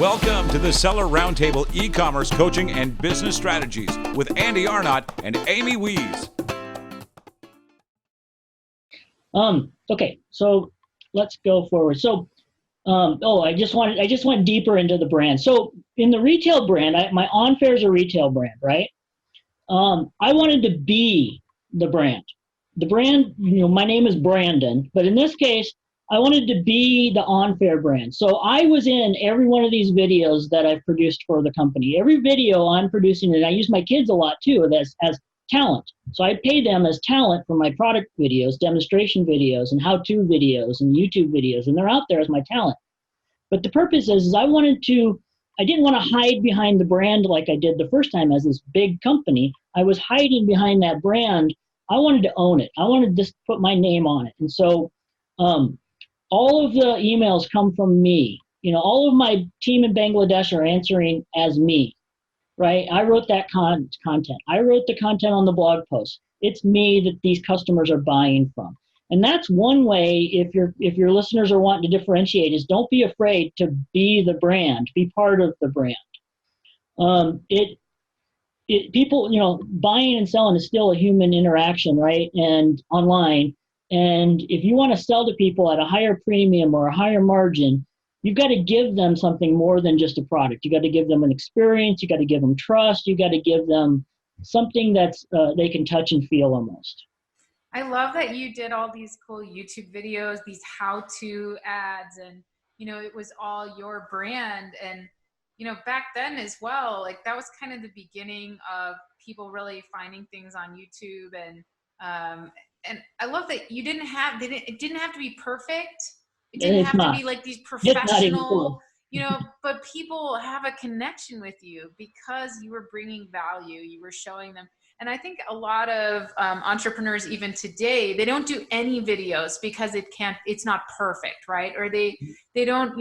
Welcome to the Seller Roundtable e-commerce coaching and business strategies with Andy Arnott and Amy Wees. Okay, so let's go forward. So, I just went deeper into the brand. So in the retail brand, my OnFair is a retail brand, right? I wanted to be the brand. The brand, my name is Brandon, but in this case, I wanted to be the OnFair brand. So I was in every one of these videos that I've produced for the company. Every video I'm producing, and I use my kids a lot too, as talent. So I pay them as talent for my product videos, demonstration videos, and how-to videos, and YouTube videos, and they're out there as my talent. But the purpose is I didn't want to hide behind the brand like I did the first time as this big company. I was hiding behind that brand. I wanted to own it. I wanted to just put my name on it. And so all of the emails come from me. All of my team in Bangladesh are answering as me, right? I wrote that content. I wrote the content on the blog post. It's me that these customers are buying from. And that's one way, if your listeners are wanting to differentiate, is don't be afraid to be the brand, be part of the brand. People, buying and selling is still a human interaction, right? And online. And if you want to sell to people at a higher premium or a higher margin, you've got to give them something more than just a product. You got to give them an experience. You got to give them trust. You got to give them something that's they can touch and feel almost. I love that you did all these cool YouTube videos, these how-to ads, and, it was all your brand. And, back then as well, like that was kind of the beginning of people really finding things on YouTube. And I love that it didn't have to be perfect. It didn't have to be like these professional, but people have a connection with you because you were bringing value, you were showing them. And I think a lot of entrepreneurs, even today, they don't do any videos because it's not perfect, right? Or they don't,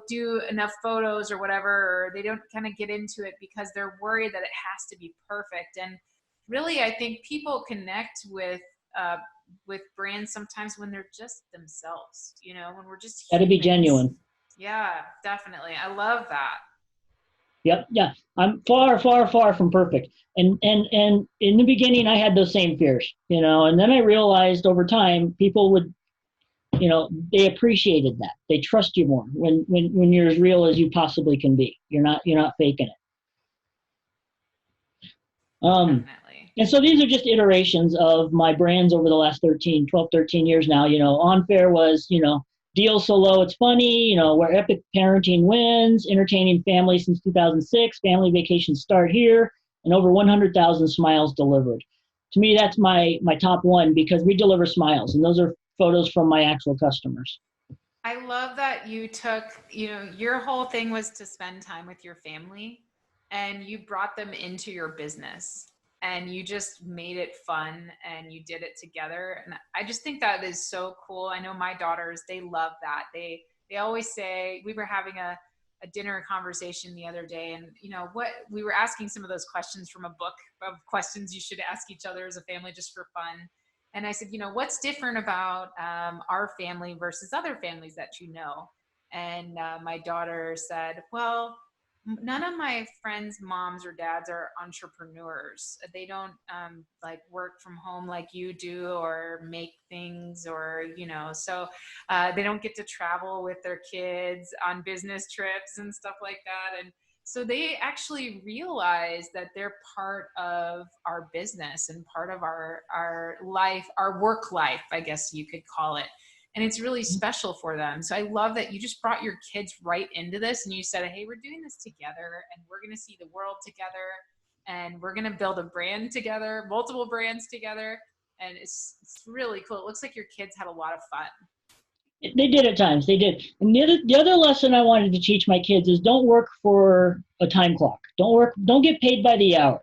do enough photos or whatever, or they don't kind of get into it because they're worried that it has to be perfect. And really, I think people connect with brands sometimes when they're just themselves, when we're just humans. Gotta be genuine. Yeah, definitely. I love that. Yep. Yeah. I'm far, far, far from perfect. And in the beginning, I had those same fears, and then I realized over time, people would, they appreciated that. They trust you more when you're as real as you possibly can be. You're not faking it. Definitely. And so these are just iterations of my brands over the last 12, 13 years now. OnFair was, deal so low it's funny, where epic parenting wins, entertaining families since 2006, family vacations start here, and over 100,000 smiles delivered. To me, that's my top one because we deliver smiles, and those are photos from my actual customers. I love that you took, your whole thing was to spend time with your family, and you brought them into your business. And you just made it fun and you did it together. And I just think that is so cool. I know my daughters, they love that. They always say, we were having a dinner conversation the other day, and what we were asking some of those questions from a book of questions you should ask each other as a family just for fun. And I said, what's different about our family versus other families that And my daughter said, well, none of my friends' moms or dads are entrepreneurs. They don't work from home like you do or make things or, so they don't get to travel with their kids on business trips and stuff like that. And so they actually realize that they're part of our business and part of our life, our work life, I guess you could call it. And it's really special for them. So I love that you just brought your kids right into this and you said, hey, we're doing this together and we're going to see the world together and we're going to build a brand together, multiple brands together. And it's really cool. It looks like your kids had a lot of fun. They did at times. They did. And the other lesson I wanted to teach my kids is don't work for a time clock. Don't get paid by the hour.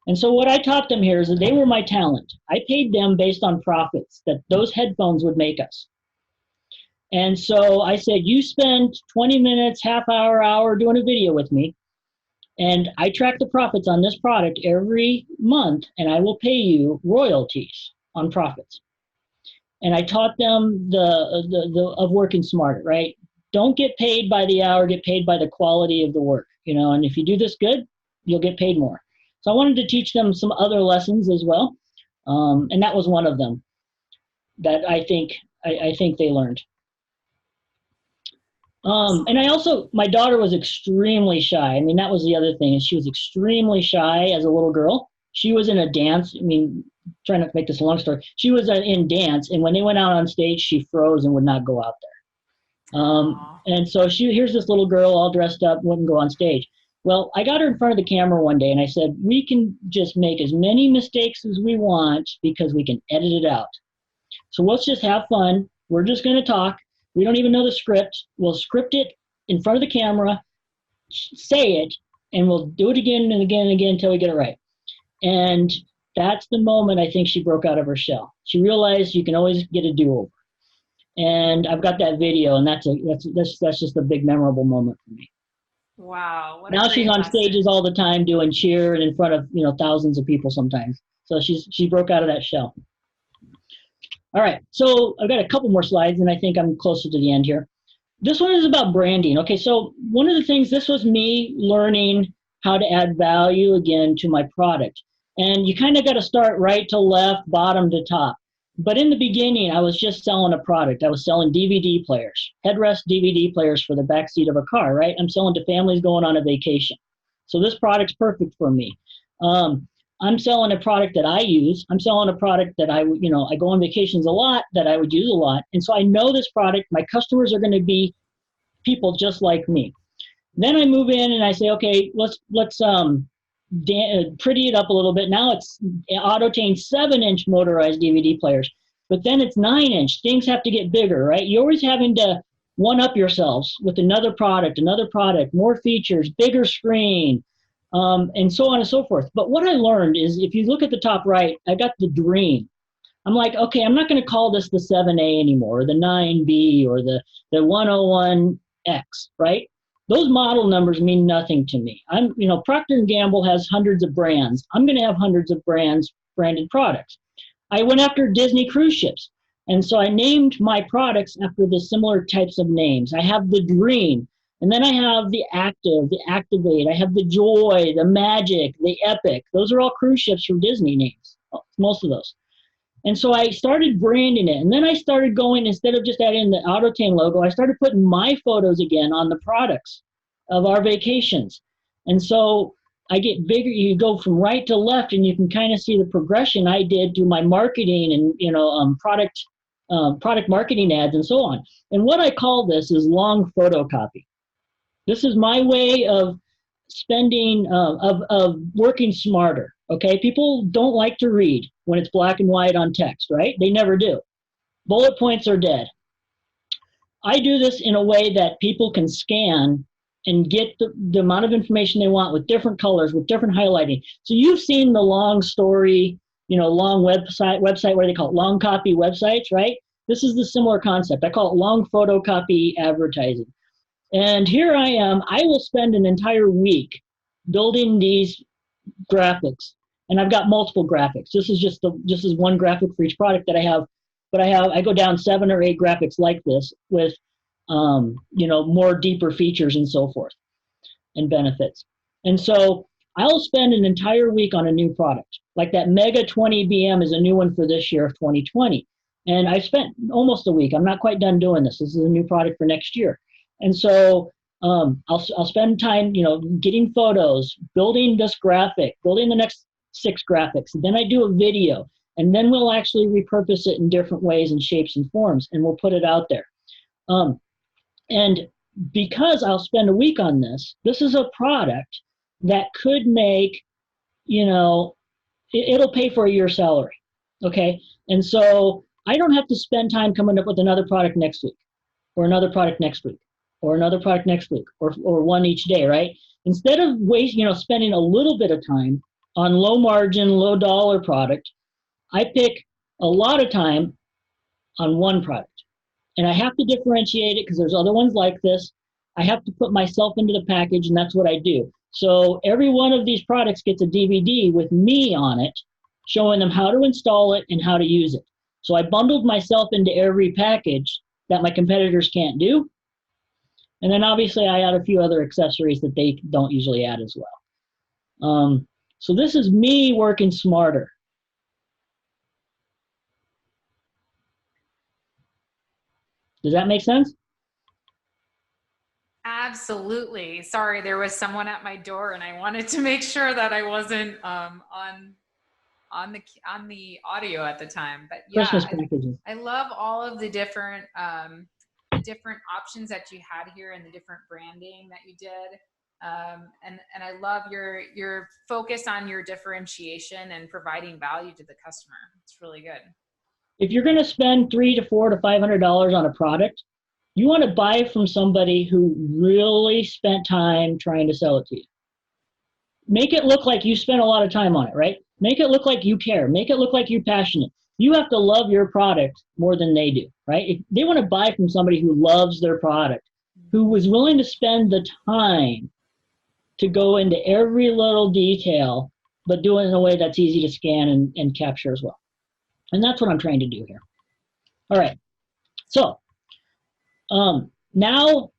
And so what I taught them here is that they were my talent. I paid them based on profits that those headphones would make us. And so I said, you spend 20 minutes, half hour doing a video with me, and I track the profits on this product every month, and I will pay you royalties on profits. And I taught them the of working smarter, right? don't get paid by the hour, get paid by the quality of the work, and if you do this good, you'll get paid more. So I wanted to teach them some other lessons as well. And that was one of them that I think they learned. And I also, my daughter was extremely shy. I mean, that was the other thing, is she was extremely shy as a little girl. She was in a dance. I mean, trying not to make this a long story. She was in dance, and when they went out on stage, she froze and would not go out there. And so here's this little girl all dressed up, wouldn't go on stage. Well, I got her in front of the camera one day, and I said, we can just make as many mistakes as we want because we can edit it out. So let's just have fun. We're just going to talk. We don't even know the script. We'll script it in front of the camera, say it, and we'll do it again and again and again until we get it right. And that's the moment I think she broke out of her shell. She realized you can always get a do-over. And I've got that video, and that's just a big memorable moment for me. Wow. Now she's on stages all the time doing cheer and in front of thousands of people sometimes. So she broke out of that shell. All right, so I've got a couple more slides, and I think I'm closer to the end here. This one is about branding. Okay, so one of the things, this was me learning how to add value again to my product. And you kind of got to start right to left, bottom to top. But in the beginning, I was just selling a product. I was selling DVD players, headrest DVD players for the back seat of a car, right? I'm selling to families going on a vacation. So this product's perfect for me. I'm selling a product that I use. I'm selling a product that I go on vacations a lot, that I would use a lot. And so I know this product, my customers are going to be people just like me. Then I move in and I say, okay, let's pretty it up a little bit. Now it's Autotane 7-inch motorized DVD players, but then it's 9-inch. Things have to get bigger, right? You're always having to one-up yourselves with another product, more features, bigger screen, and so on and so forth. But what I learned is, if you look at the top right, I got the Dream. I'm like, okay, I'm not going to call this the 7A anymore, or the 9B, or the 101X, right? Those model numbers mean nothing to me. Procter & Gamble has hundreds of brands. I'm going to have hundreds of branded products. I went after Disney cruise ships. And so I named my products after the similar types of names. I have the Dream, and then I have the Active, the Activate. I have the Joy, the Magic, the Epic. Those are all cruise ships from Disney names, most of those. And so I started branding it. And then I started going, instead of just adding the Autotane logo, I started putting my photos again on the products of our vacations. And so I get bigger. You go from right to left, and you can kind of see the progression I did through my marketing and product marketing ads and so on. And what I call this is long photocopy. This is my way of spending, of working smarter. Okay, people don't like to read when it's black and white on text, right? They never do. Bullet points are dead. I do this in a way that people can scan and get the amount of information they want with different colors, with different highlighting. So you've seen the long story, long website where they call it long copy websites, right? This is the similar concept. I call it long photocopy advertising. And here I am. I will spend an entire week building these graphics. And I've got multiple graphics. This is one graphic for each product that I have, but I go down 7 or 8 graphics like this with more deeper features and so forth and benefits. And so I'll spend an entire week on a new product. Like that Mega 20 BM is a new one for this year of 2020. And I spent almost a week. I'm not quite done doing this. This is a new product for next year. And so I'll spend time, getting photos, building this graphic, building the next 6 graphics. And then I do a video, and then we'll actually repurpose it in different ways and shapes and forms, and we'll put it out there. And because I'll spend a week on this, this is a product that could make, it'll pay for a year's salary. Okay. And so I don't have to spend time coming up with another product next week, or another product next week, or another product next week, or one each day, right? Instead of spending a little bit of time on low margin, low dollar product, I pick a lot of time on one product. And I have to differentiate it because there's other ones like this. I have to put myself into the package, and that's what I do. So every one of these products gets a DVD with me on it, showing them how to install it and how to use it. So I bundled myself into every package that my competitors can't do. And then obviously I add a few other accessories that they don't usually add as well. So this is me working smarter. Does that make sense? Absolutely. Sorry, there was someone at my door, and I wanted to make sure that I wasn't on the audio at the time. But Christmas yeah, packages. I love all of the different options that you had here and the different branding that you did. And I love your focus on your differentiation and providing value to the customer. It's really good. If you're going to spend $300 to $400 to $500 on a product, you want to buy from somebody who really spent time trying to sell it to you. Make it look like you spent a lot of time on it, right? Make it look like you care. Make it look like you're passionate. You have to love your product more than they do, right? If they want to buy from somebody who loves their product, who was willing to spend the time to go into every little detail, but do it in a way that's easy to scan and capture as well. And that's what I'm trying to do here. All right. So now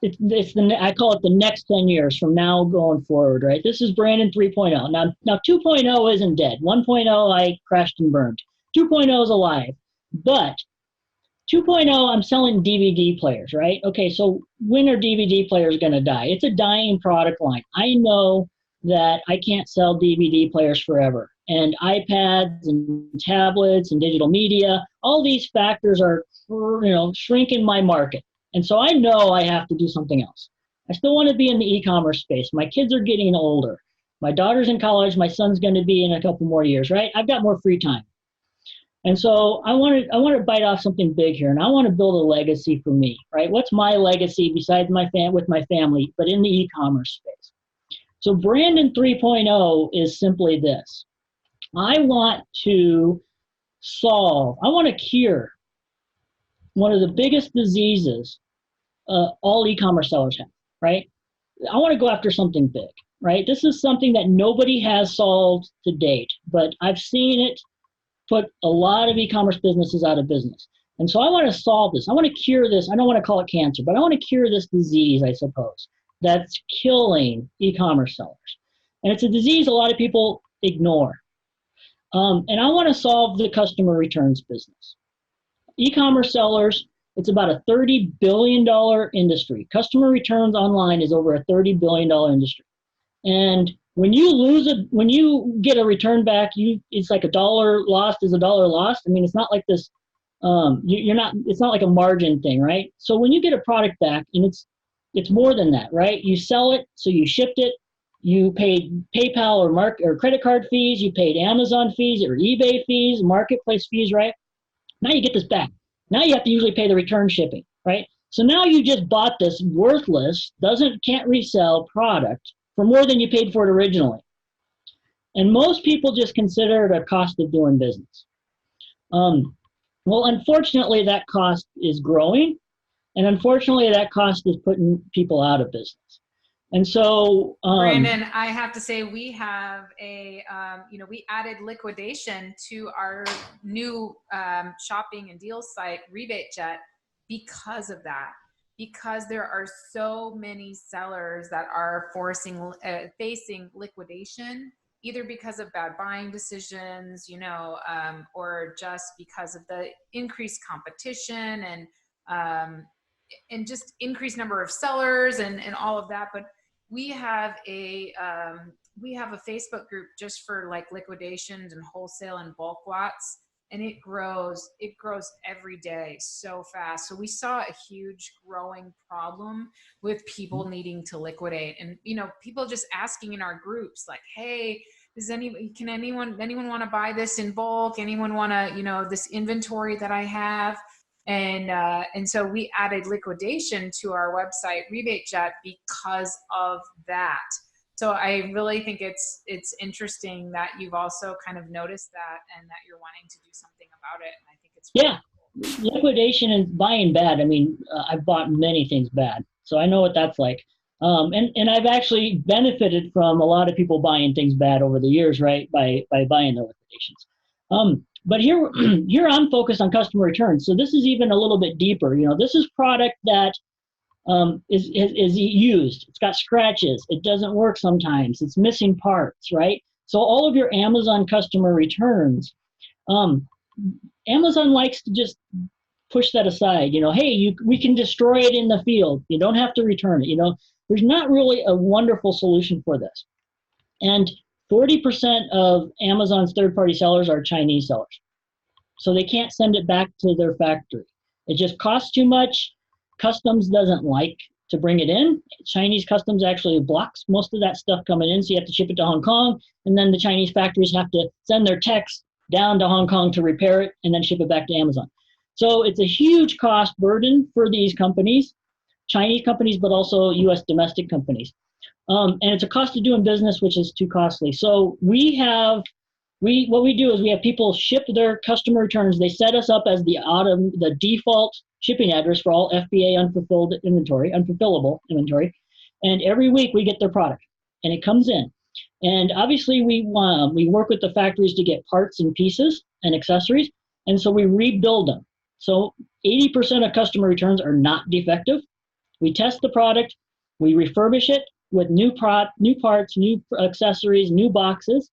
I call it the next 10 years from now going forward, right? This is Brandon 3.0. Now 2.0 isn't dead. 1.0 I crashed and burned. 2.0 is alive. But 2.0, I'm selling DVD players, right? Okay, so when are DVD players going to die? It's a dying product line. I know that I can't sell DVD players forever. And iPads and tablets and digital media, all these factors are, shrinking my market. And so I know I have to do something else. I still want to be in the e-commerce space. My kids are getting older. My daughter's in college. My son's going to be in a couple more years, right? I've got more free time. And so I want to bite off something big here, and I want to build a legacy for me, right? What's my legacy besides with my family, but in the e-commerce space? So Brandon 3.0 is simply this. I want to cure one of the biggest diseases all e-commerce sellers have, right? I want to go after something big, right? This is something that nobody has solved to date, but I've seen it put a lot of e-commerce businesses out of business. And so I want to solve this. I want to cure this. I don't want to call it cancer, but I want to cure this disease, I suppose, that's killing e-commerce sellers. And it's a disease a lot of people ignore. And I want to solve the customer returns business. E-commerce sellers, it's about a $30 billion industry. Customer returns online is over a $30 billion industry. And when you get a return back, it's like $1 lost is $1 lost. I mean, it's not like this. It's not like a margin thing, right? So when you get a product back, and it's more than that, right? You sell it, so you shipped it. You paid PayPal or credit card fees. You paid Amazon fees or eBay fees, marketplace fees, right? Now you get this back. Now you have to usually pay the return shipping, right? So now you just bought this worthless, can't resell product for more than you paid for it originally. And most people just consider it a cost of doing business. Well, unfortunately, that cost is growing. And unfortunately, that cost is putting people out of business. And so, Brandon, I have to say we have we added liquidation to our new shopping and deals site, RebateJet, because of that. Because there are so many sellers that are facing liquidation, either because of bad buying decisions, or just because of the increased competition and just increased number of sellers and all of that. But we have a Facebook group just for like liquidations and wholesale and bulk lots, and it grows every day so fast. So we saw a huge growing problem with people needing to liquidate, and people just asking in our groups like, hey, anyone want to buy this in bulk? Anyone want to, this inventory that I have? And so we added liquidation to our website, RebateJet, because of that. So I really think it's interesting that you've also kind of noticed that and that you're wanting to do something about it. And I think it's really cool. Liquidation and buying bad. I mean, I've bought many things bad, so I know what that's like. And I've actually benefited from a lot of people buying things bad over the years, right? By buying the liquidations. But here I'm focused on customer returns. So this is even a little bit deeper. This is product that is used. It's got scratches. It doesn't work sometimes. It's missing parts, right? So all of your Amazon customer returns, Amazon likes to just push that aside. Hey, we can destroy it in the field. You don't have to return it. There's not really a wonderful solution for this. And 40% of Amazon's third-party sellers are Chinese sellers. So they can't send it back to their factory. It just costs too much. Customs doesn't like to bring it in. Chinese customs actually blocks most of that stuff coming in, so you have to ship it to Hong Kong, and then the Chinese factories have to send their techs down to Hong Kong to repair it and then ship it back to Amazon. So it's a huge cost burden for these companies, Chinese companies, but also U.S. domestic companies. And it's a cost of doing business, which is too costly. So what we do is we have people ship their customer returns. They set us up as the default shipping address for all FBA unfulfillable inventory. And every week we get their product and it comes in. And obviously we work with the factories to get parts and pieces and accessories. And so we rebuild them. So 80% of customer returns are not defective. We test the product, we refurbish it with new parts, new accessories, new boxes,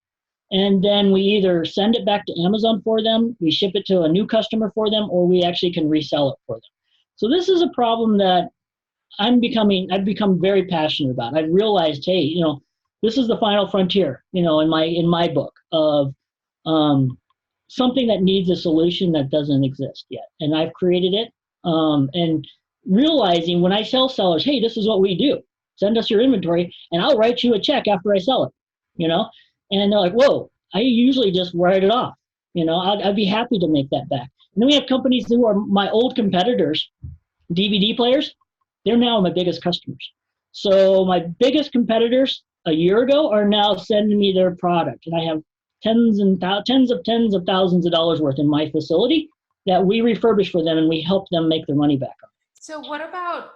and then we either send it back to Amazon for them, we ship it to a new customer for them, or we actually can resell it for them. So this is a problem that I've become very passionate about. I've realized, hey, this is the final frontier, in my book of something that needs a solution that doesn't exist yet. And I've created it. And realizing when I tell sellers, hey, this is what we do. Send us your inventory and I'll write you a check after I sell it, And they're like, whoa, I usually just write it off. I'd be happy to make that back. And then we have companies who are my old competitors, DVD players. They're now my biggest customers. So my biggest competitors a year ago are now sending me their product. And I have tens of thousands of dollars worth in my facility that we refurbish for them and we help them make their money back. So what about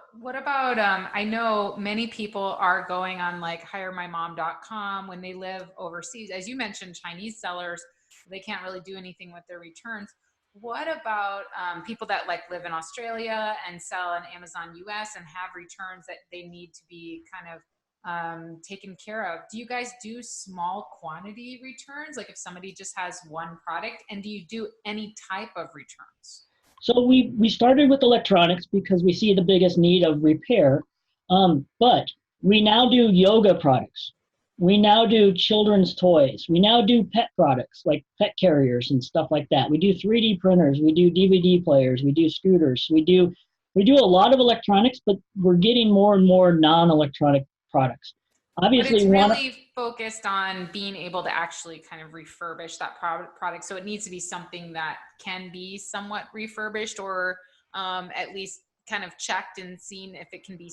I know many people are going on like hiremymom.com when they live overseas. As you mentioned, Chinese sellers, they can't really do anything with their returns. What about people that like live in Australia and sell on Amazon US and have returns that they need to be kind of taken care of? Do you guys do small quantity returns? Like if somebody just has one product, and do you do any type of returns? So we started with electronics because we see the biggest need of repair, but we now do yoga products. We now do children's toys. We now do pet products like pet carriers and stuff like that. We do 3D printers. We do DVD players. We do scooters. We do a lot of electronics, but we're getting more and more non-electronic products. Obviously, but it's really focused on being able to actually kind of refurbish that product. So it needs to be something that can be somewhat refurbished, or at least kind of checked and seen if it can be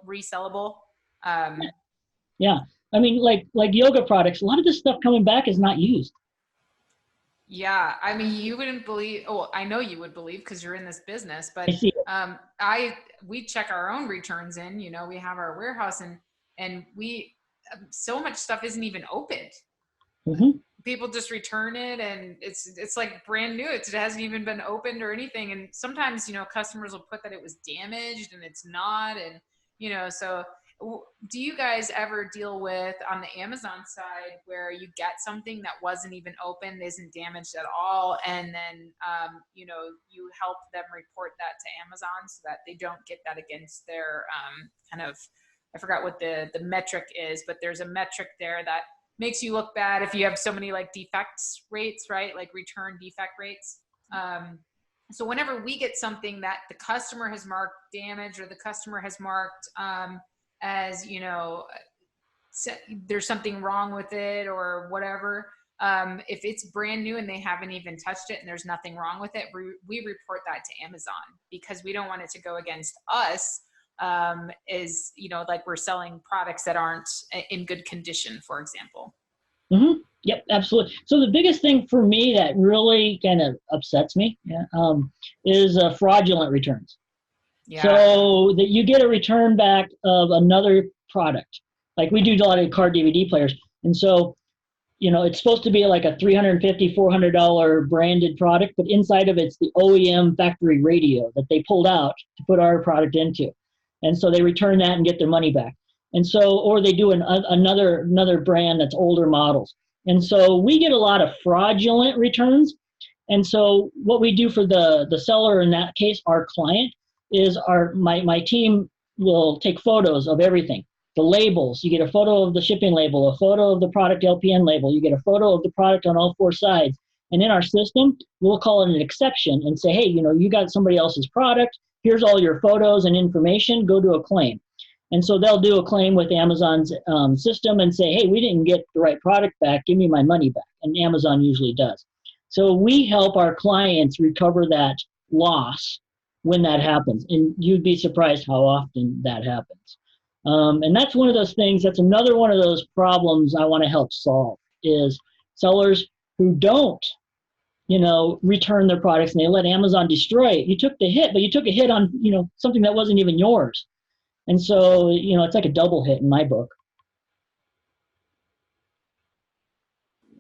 resellable. Yeah, I mean, like yoga products. A lot of this stuff coming back is not used. Yeah, I mean, you wouldn't believe. Oh, I know you would believe because you're in this business. But we check our own returns in. We have our warehouse and we so much stuff isn't even opened. Mm-hmm. People just return it and it's like brand new. It hasn't even been opened or anything. And sometimes, customers will put that it was damaged and it's not. And, so do you guys ever deal with on the Amazon side where you get something that wasn't even opened, isn't damaged at all, and then, you help them report that to Amazon so that they don't get that against their kind of, I forgot what the metric is, but there's a metric there that makes you look bad if you have so many like defects rates, right? Like return defect rates. So whenever we get something that the customer has marked damage or the customer has marked as, there's something wrong with it or whatever, if it's brand new and they haven't even touched it and there's nothing wrong with it, we report that to Amazon because we don't want it to go against us. Like we're selling products that aren't in good condition, for example. Mm-hmm. Yep, absolutely. So the biggest thing for me that really kind of upsets me is fraudulent returns. Yeah. So that you get a return back of another product. Like we do a lot of car DVD players. And so, it's supposed to be like a $350, $400 branded product, but inside of it's the OEM factory radio that they pulled out to put our product into. And so they return that and get their money back. And so, or they do another brand that's older models. And so we get a lot of fraudulent returns. And so what we do for the seller, in that case, our client, is my team will take photos of everything. The labels, you get a photo of the shipping label, a photo of the product LPN label, you get a photo of the product on all four sides. And in our system, we'll call it an exception and say, hey, you got somebody else's product. Here's all your photos and information. Go do a claim. And so they'll do a claim with Amazon's system and say, hey, we didn't get the right product back. Give me my money back. And Amazon usually does. So we help our clients recover that loss when that happens. And you'd be surprised how often that happens. And that's one of those things, that's another one of those problems I want to help solve, is sellers who don't, return their products and they let Amazon destroy it. You took the hit, but you took a hit on, something that wasn't even yours. And so, it's like a double hit in my book.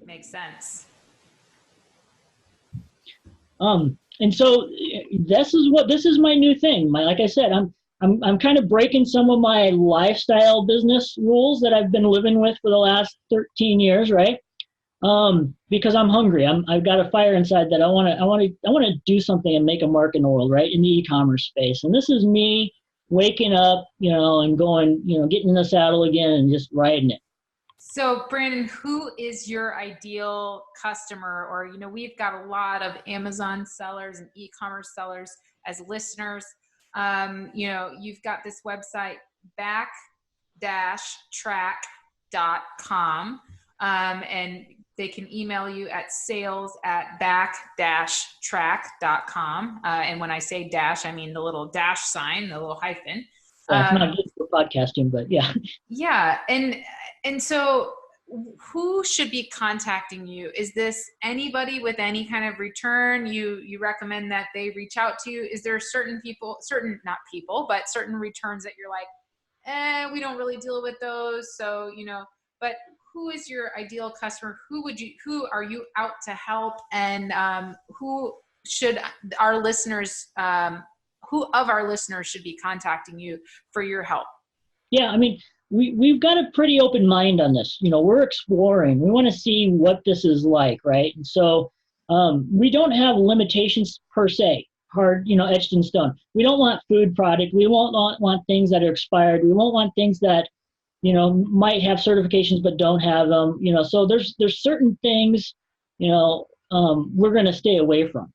Makes sense. And so this is my new thing. Like I said, I'm kind of breaking some of my lifestyle business rules that I've been living with for the last 13 years, right? Because I'm hungry. I've got a fire inside that I want to do something and make a mark in the world, right? In the e-commerce space. And this is me waking up, and going, getting in the saddle again and just riding it. So Brandon, who is your ideal customer? Or, we've got a lot of Amazon sellers and e-commerce sellers as listeners. You've got this website, back-track.com. And they can email you at sales@back-track.com. And when I say dash, I mean the little dash sign, the little hyphen. It's not good for podcasting, but yeah. Yeah. And so who should be contacting you? Is this anybody with any kind of return? You recommend that they reach out to you? Is there certain returns that you're like, we don't really deal with those. So, but who is your ideal customer? Who are you out to help? And who should our listeners, who of our listeners should be contacting you for your help? Yeah, I mean, we've got a pretty open mind on this. We're exploring. We want to see what this is like, right? And so we don't have limitations per se, hard, etched in stone. We don't want food product. We won't want things that are expired. We won't want things that, might have certifications but don't have them. So there's certain things, we're going to stay away from,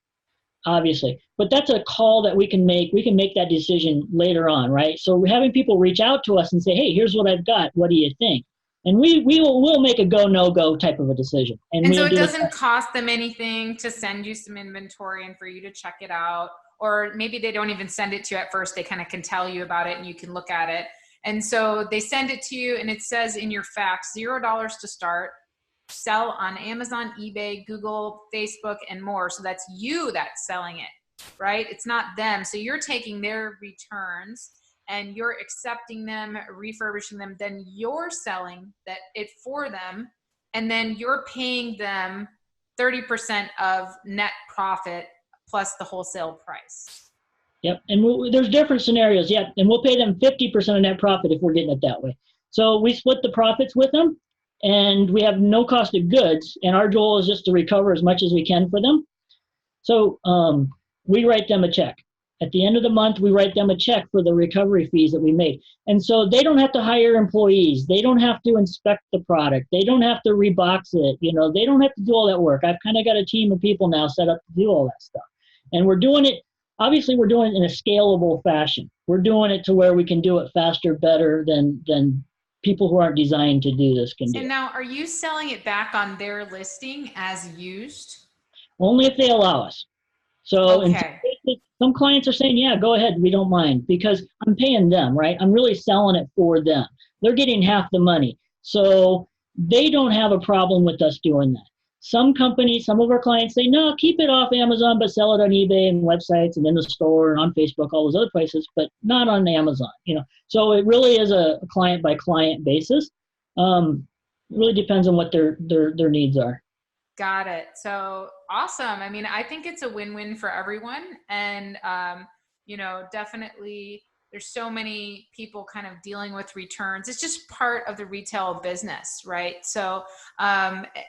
obviously. But that's a call that we can make. We can make that decision later on, right? So we're having people reach out to us and say, hey, here's what I've got. What do you think? And we'll make a go, no go type of a decision. And so it doesn't cost them anything to send you some inventory and for you to check it out. Or maybe they don't even send it to you at first. They kind of can tell you about it and you can look at it. And so they send it to you and it says in your fax, $0 to start, sell on Amazon, eBay, Google, Facebook, and more. So that's you that's selling it, right? It's not them. So you're taking their returns and you're accepting them, refurbishing them. Then you're selling it for them. And then you're paying them 30% of net profit plus the wholesale price. Yep. And there's different scenarios. Yeah. And we'll pay them 50% of net profit if we're getting it that way. So we split the profits with them and we have no cost of goods. And our goal is just to recover as much as we can for them. So we write them a check. At the end of the month, we write them a check for the recovery fees that we made. And so they don't have to hire employees. They don't have to inspect the product. They don't have to rebox it. They don't have to do all that work. I've kind of got a team of people now set up to do all that stuff. And we're doing it in a scalable fashion. We're doing it to where we can do it faster, better than people who aren't designed to do this can do. And now, are you selling it back on their listing as used? Only if they allow us. So okay. Some clients are saying, yeah, go ahead, we don't mind, because I'm paying them, right? I'm really selling it for them. They're getting half the money. So they don't have a problem with us doing that. Some companies, some of our clients say, no, keep it off Amazon, but sell it on eBay and websites and in the store and on Facebook, all those other places, but not on Amazon, So it really is a client by client basis. It really depends on what their needs are. Got it. So awesome. I mean, I think it's a win-win for everyone. And, definitely there's so many people kind of dealing with returns. It's just part of the retail business, right? So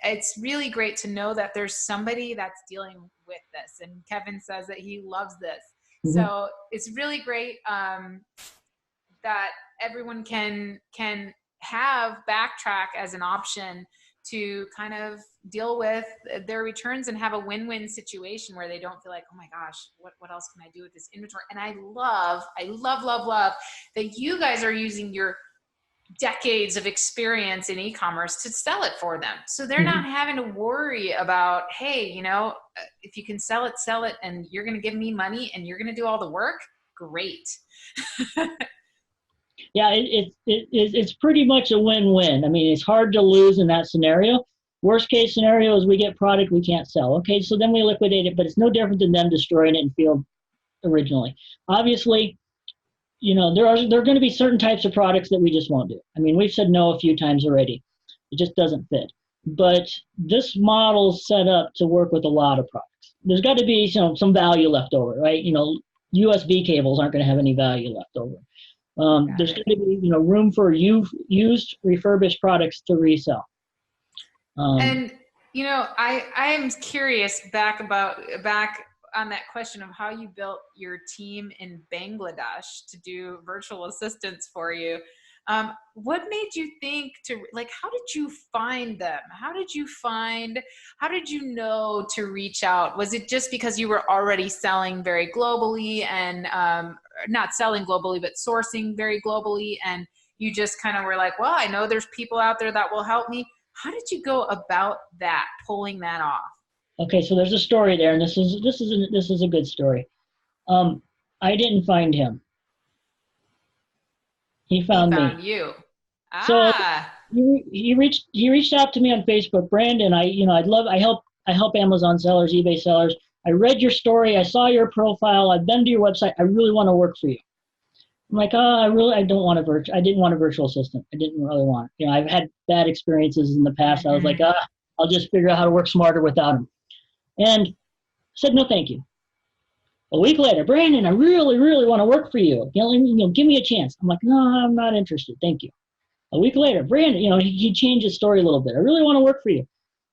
it's really great to know that there's somebody that's dealing with this. And Kevin says that he loves this. Mm-hmm. So it's really great that everyone can have Backtrack as an option to kind of deal with their returns and have a win-win situation where they don't feel like, oh my gosh, what else can I do with this inventory? And I love that you guys are using your decades of experience in e-commerce to sell it for them. So they're not having to worry about, hey, you know, if you can sell it, and you're going to give me money and you're going to do all the work. Great. Yeah, it's pretty much a win-win. I mean, it's hard to lose in that scenario. Worst case scenario is we get product we can't sell. Okay, so then we liquidate it, but it's no different than them destroying it in field originally. Obviously, you know, there are going to be certain types of products that we just won't do. I mean, we've said no a few times already. It just doesn't fit. But this model's set up to work with a lot of products. There's got to be, you know, some value left over, right? You know, USB cables aren't going to have any value left over. There's going to be, you know, room for used refurbished products to resell. And you know, I am curious back on that question of how you built your team in Bangladesh to do virtual assistants for you. What made you think to, like, how did you find them? How did you know to reach out? Was it just because you were already selling very globally and not selling globally, but sourcing very globally, and you just kind of were like, well, I know there's people out there that will help me? How did you go about that, pulling that off? Okay, so there's a story there, and this is a good story. I didn't find him. He found me. You. So he reached out to me on Facebook. Brandon, I help Amazon sellers, eBay sellers. I read your story. I saw your profile. I've been to your website. I really want to work for you. I'm like, I didn't want a virtual assistant. I didn't really want it. You know, I've had bad experiences in the past. I was like, I'll just figure out how to work smarter without him. And said, no, thank you. A week later, Brandon, I really, really want to work for you. Give me a chance. I'm like, no, I'm not interested. Thank you. A week later, Brandon, he changed his story a little bit. I really want to work for you.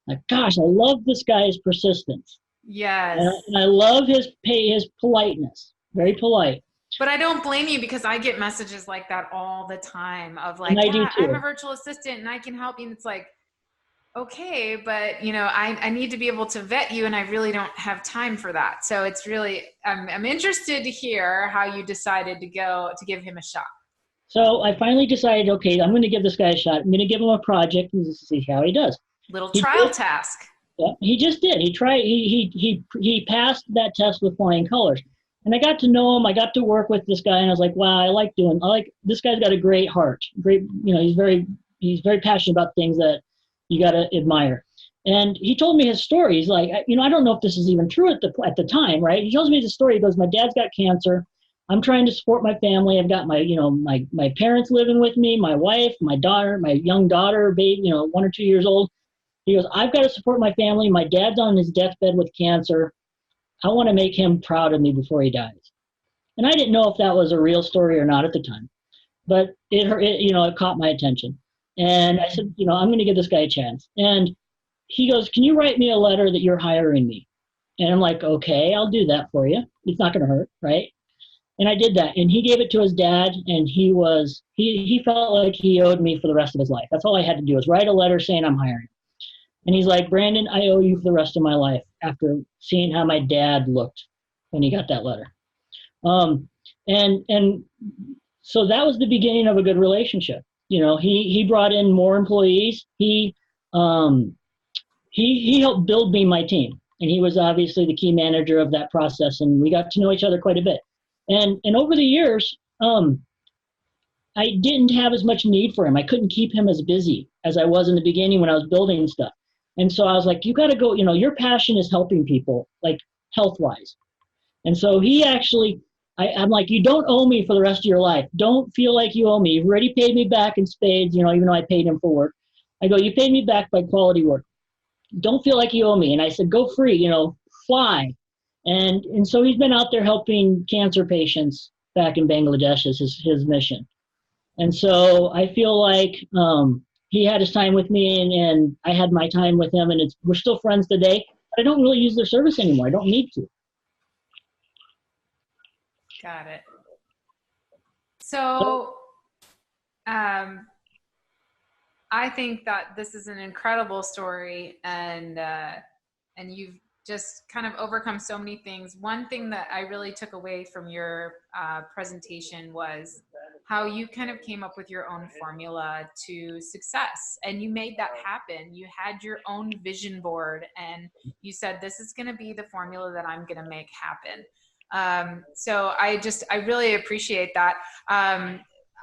Like, gosh, I love this guy's persistence. Yes. And I love his politeness. Very polite. But I don't blame you, because I get messages like that all the time of like, I'm a virtual assistant and I can help you. And it's like, okay, but I need to be able to vet you, and I really don't have time for that. So it's really, I'm interested to hear how you decided to give him a shot. So I finally decided, okay, I'm going to give this guy a shot. I'm going to give him a project and see how he does. Little trial task. Yeah, he just did. He tried. He passed that test with flying colors. And I got to know him. I got to work with this guy, and I was like, wow, this guy's got a great heart. Great, he's very passionate about things that you got to admire. And he told me his story. He's like, I don't know if this is even true at the time, right? He tells me the story. He goes, my dad's got cancer. I'm trying to support my family. I've got my parents living with me, my wife, my daughter, my young daughter, baby, 1 or 2 years old. He goes, I've got to support my family. My dad's on his deathbed with cancer. I want to make him proud of me before he dies. And I didn't know if that was a real story or not at the time, but it caught my attention. And I said, I'm going to give this guy a chance. And he goes, can you write me a letter that you're hiring me? And I'm like, okay, I'll do that for you. It's not going to hurt, right? And I did that. And he gave it to his dad, and he felt like he owed me for the rest of his life. That's all I had to do was write a letter saying I'm hiring. And he's like, Brandon, I owe you for the rest of my life, after seeing how my dad looked when he got that letter. And so that was the beginning of a good relationship. He brought in more employees. He helped build me my team, and he was obviously the key manager of that process, and we got to know each other quite a bit. And over the years, I didn't have as much need for him. I couldn't keep him as busy as I was in the beginning when I was building stuff. And so I was like, you got to go, your passion is helping people, like health-wise. And so he actually, I'm like, you don't owe me for the rest of your life. Don't feel like you owe me. You've already paid me back in spades, even though I paid him for work. I go, you paid me back by quality work. Don't feel like you owe me. And I said, go free, fly. And so he's been out there helping cancer patients back in Bangladesh as his mission. And so I feel like he had his time with me, and I had my time with him, and we're still friends today. But I don't really use their service anymore. I don't need to. Got it. So I think that this is an incredible story, and you've just kind of overcome so many things. One thing that I really took away from your presentation was how you kind of came up with your own formula to success, and you made that happen. You had your own vision board, and you said, this is going to be the formula that I'm going to make happen. So I really appreciate that.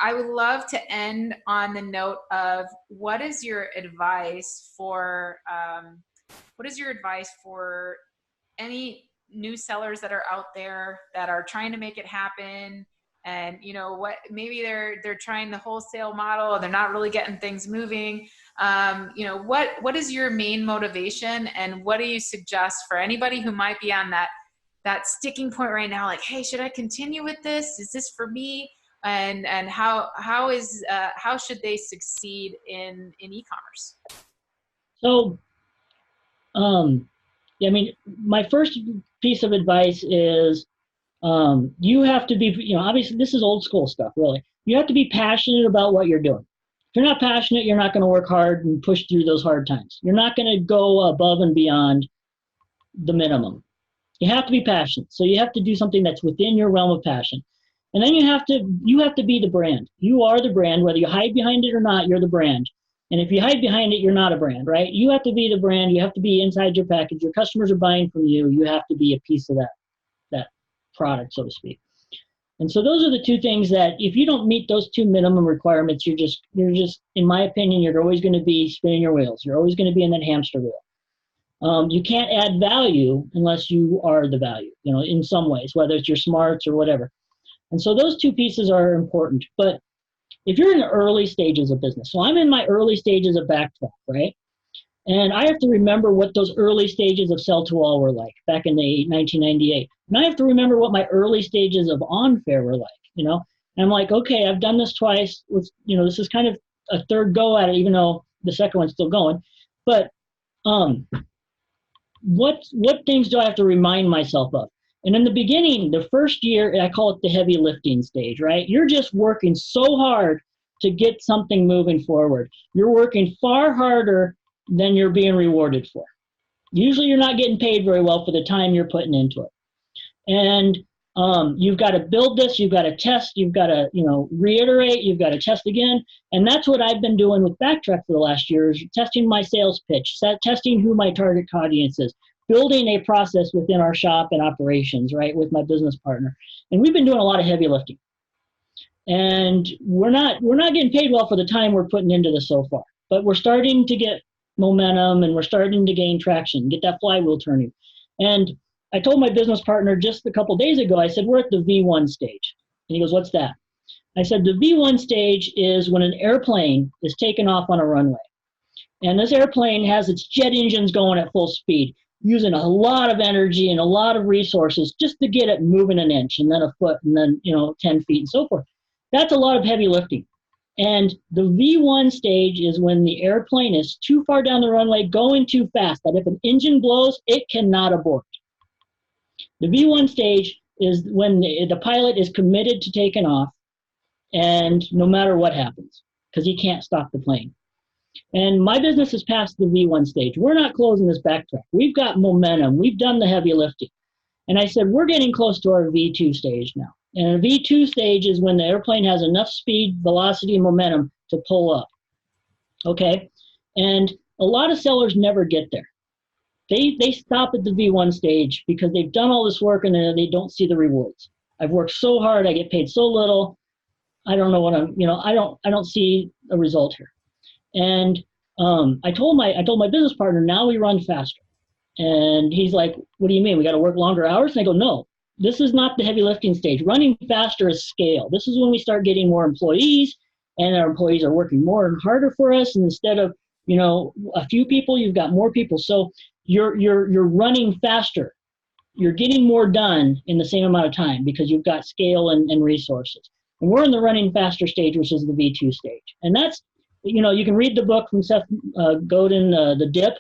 I would love to end on the note of what is your advice for any new sellers that are out there that are trying to make it happen? And what, maybe they're trying the wholesale model, they're not really getting things moving. What is your main motivation, and what do you suggest for anybody who might be on that sticking point right now? Like, hey, should I continue with this? Is this for me? And how should they succeed in e-commerce? So, I mean, my first piece of advice is you have to be, obviously this is old school stuff, really. You have to be passionate about what you're doing. If you're not passionate, you're not going to work hard and push through those hard times. You're not going to go above and beyond the minimum. You have to be passionate. So you have to do something that's within your realm of passion. And then you have to be the brand. You are the brand, whether you hide behind it or not, you're the brand. And if you hide behind it, you're not a brand, right? You have to be the brand. You have to be inside your package. Your customers are buying from you. You have to be a piece of that product, so to speak. And so those are the two things that if you don't meet those two minimum requirements, you're just, in my opinion, you're always going to be spinning your wheels. You're always going to be in that hamster wheel. You can't add value unless you are the value, in some ways, whether it's your smarts or whatever. And so those two pieces are important. But if you're in the early stages of business, so I'm in my early stages of Backtrack, right? And I have to remember what those early stages of Sell to All were like back in the 1998. And I have to remember what my early stages of OnFair were like, And I'm like, okay, I've done this twice. This is kind of a third go at it, even though the second one's still going. But what things do I have to remind myself of? And in the beginning, the first year, I call it the heavy lifting stage, right? You're just working so hard to get something moving forward. You're working far harder than you're being rewarded for. Usually you're not getting paid very well for the time you're putting into it. And you've got to build this, you've got to test, you've got to, reiterate, you've got to test again. And that's what I've been doing with Backtrack for the last year, is testing my sales pitch, testing who my target audience is, building a process within our shop and operations, right, with my business partner. And we've been doing a lot of heavy lifting. And we're not getting paid well for the time we're putting into this so far. But we're starting to get momentum, and we're starting to gain traction, get that flywheel turning. And I told my business partner just a couple days ago, I said, we're at the V1 stage. And he goes, what's that? I said, the V1 stage is when an airplane is taken off on a runway. And this airplane has its jet engines going at full speed, using a lot of energy and a lot of resources just to get it moving an inch, and then a foot, and then 10 feet and so forth. That's a lot of heavy lifting. And the V1 stage is when the airplane is too far down the runway, going too fast, that if an engine blows, it cannot abort. The V1 stage is when the pilot is committed to taking off, and no matter what happens, because he can't stop the plane. And my business has passed the V1 stage. We're not closing this Backtrack. We've got momentum. We've done the heavy lifting. And I said, we're getting close to our V2 stage now. And a V2 stage is when the airplane has enough speed, velocity, and momentum to pull up. Okay? And a lot of sellers never get there. They stop at the V1 stage because they've done all this work and they don't see the rewards. I've worked so hard, I get paid so little. I don't know what I don't see a result here. And I told my business partner, now we run faster. And he's like, what do you mean? We got to work longer hours? And I go, no, this is not the heavy lifting stage. Running faster is scale. This is when we start getting more employees, and our employees are working more and harder for us. And instead of, a few people, you've got more people. So you're running faster. you're getting more done in the same amount of time because you've got scale and resources. And we're in the running faster stage, which is the V2 stage. And that's, you can read the book from Seth Godin, The Dip.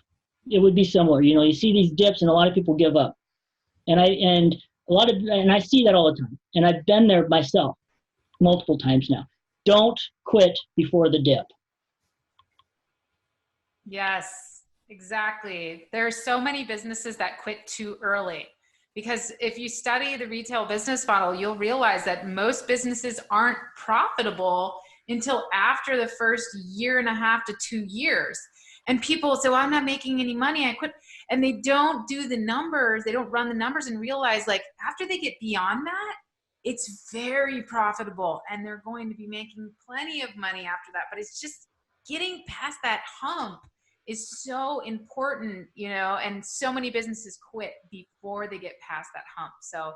It would be similar. You see these dips and a lot of people give up. And I see that all the time. And I've been there myself multiple times now. Don't quit before the dip. Yes, exactly. There are so many businesses that quit too early, because if you study the retail business model, you'll realize that most businesses aren't profitable until after the first 1.5 to 2 years. And people say, well, I'm not making any money, I quit. And they don't do the numbers, they don't run the numbers and realize, like, after they get beyond that, it's very profitable and they're going to be making plenty of money after that. But it's just getting past that hump is so important, and so many businesses quit before they get past that hump. So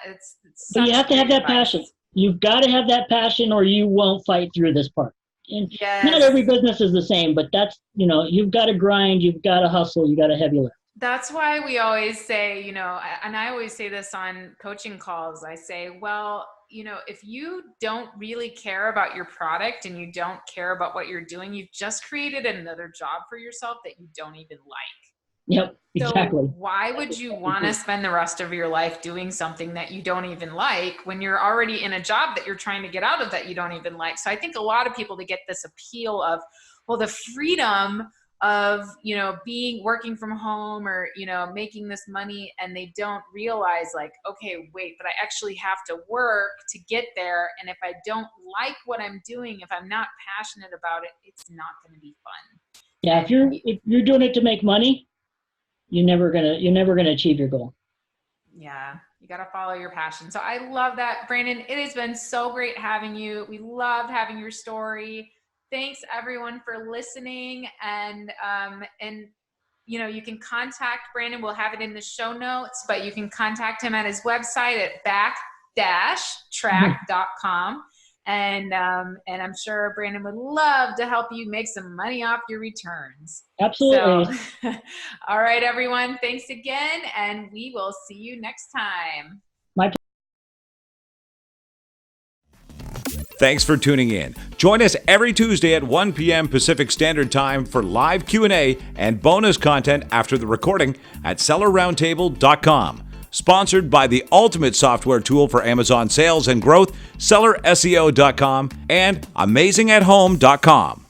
it's but you have to have that passion. You've got to have that passion or you won't fight through this part. And not every business is the same, but that's, you've got to grind, you've got to hustle, you got to heavy lift. That's why we always say, and I always say this on coaching calls, I say, well, if you don't really care about your product and you don't care about what you're doing, you've just created another job for yourself that you don't even like. Yep, exactly. So why would you want to spend the rest of your life doing something that you don't even like when you're already in a job that you're trying to get out of that you don't even like? So I think a lot of people, to get this appeal of, well, the freedom of, working from home or, making this money, and they don't realize, like, okay, wait, but I actually have to work to get there. And if I don't like what I'm doing, if I'm not passionate about it, it's not going to be fun. Yeah. If you're doing it to make money, you're never gonna achieve your goal. Yeah, you got to follow your passion. So I love that, Brandon. It has been so great having you. We loved having your story. Thanks everyone for listening. And you can contact Brandon. We'll have it in the show notes, but you can contact him at his website at back-track.com. And I'm sure Brandon would love to help you make some money off your returns. Absolutely. So, all right, everyone. Thanks again. And we will see you next time. Thanks for tuning in. Join us every Tuesday at 1 p.m. Pacific Standard Time for live Q&A and bonus content after the recording at sellerroundtable.com. Sponsored by the ultimate software tool for Amazon sales and growth, sellerseo.com and amazingathome.com.